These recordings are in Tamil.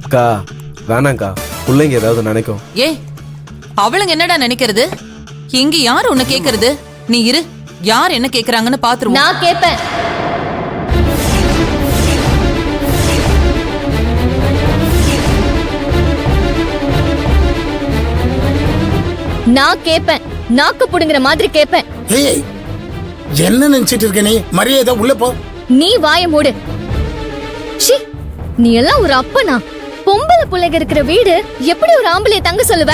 அக்கா வேணாங்க்கா, பிள்ளைங்க ஏதாவது நினைக்கும். ஏ அவளுங்க என்னடா நினைக்கிறது? இங்க யார் உன்னை கேக்குறது? நீ இரு, யார் என்ன கேக்குறாங்கன்னு பாத்துருவோம். நான் கேட்பேன். நான் கேட்பேன், நாக்கு புடுங்குற மாதிரி கேட்பேன். ஏய், என்ன நினைச்சிட்டு இருக்க நீ? மரியாதை உள்ள போ. நீ வாய மூடு. ச்சீ, நீ எல்லாம் ஒரு அப்பனா? பொம்பளை பிள்ளைங்க இருக்கிற வீடு எப்படி ஒரு ஆம்பளைய தங்க சொல்லுவ?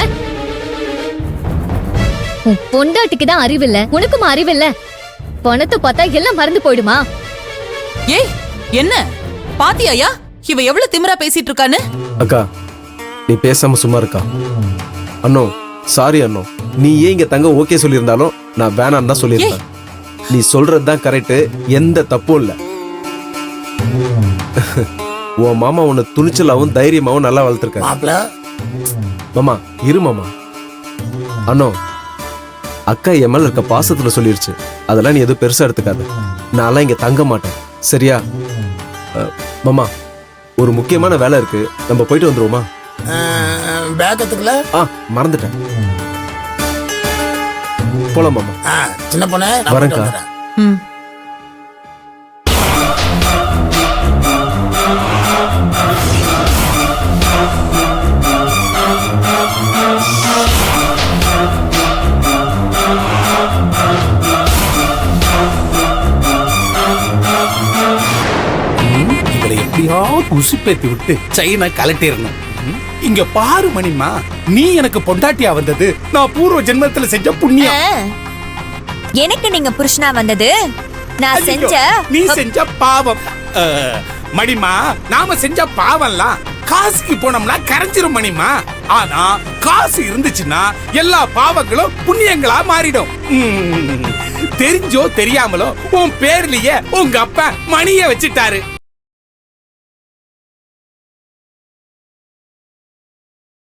உன் பொண்டாட்டிக்கு தான் அறிவில்ல, உனக்கும் அறிவில்ல. பணத்தை பார்த்தா எல்லாம் மறந்து போயிடுமா? ஏய் என்ன பாத்தியாயா இவ எவ்வளவு திமிரா பேசிட்டு இருக்கான்னு? அக்கா நீ பேசாம சும்மா இருக்கா. அண்ணோ சாரி அண்ணோ, நீ ஏன் இங்க தங்க ஓகே சொல்லியிருந்தாலும் நான் வேணான்னு தான் சொல்லியிருந்தேன். நீ சொல்றதுதான் கரெக்ட், எந்த தப்பும் இல்ல. உன் மாமா உன்னை துணிச்சலாவும் தைரியமாவும் நல்லா வளர்த்துருக்க. மாப்ள மாமா இரு மாமா. அண்ணோ அக்கா என் மேல இருக்க பாசத்துல சொல்லிருச்சு, அதெல்லாம் நீ எதுவும் பெருசா எடுத்துக்காத. நான்லாம் இங்க தங்க மாட்டேன் சரியா? மாமா ஒரு முக்கியமான வேலை இருக்கு, நம்ம போயிட்டு வந்துருவோமா? பேக்கத்துக்குள்ள மறந்துட்டேன். போலாம் மாமா. சின்ன பொண்ணு வரேன்க்கா. ம் உசுப்பேத்தி விட்டு சைனா கலட்டிடணும். இங்க பாரு மணிமா, நீ எனக்கு பொண்டாட்டியா வந்தது நான் பூர்வ ஜென்மத்துல செஞ்ச புண்ணியம். எனக்கு நீங்க புருஷனா வந்தது நான் செஞ்ச நீ செஞ்ச பாவம். மணிமா, நாம செஞ்ச பாவம்லாம் காசுக்கு போனோம்னா கரைஞ்சிரும் மணிமா. ஆனா காசு இருந்துச்சுன்னா எல்லா பாவங்களும் புண்ணியங்களா மாறிடும். தெரிஞ்சோ தெரியாமலோ உன் பேர்லயே உங்க அப்பா மணிய வச்சுட்டாரு.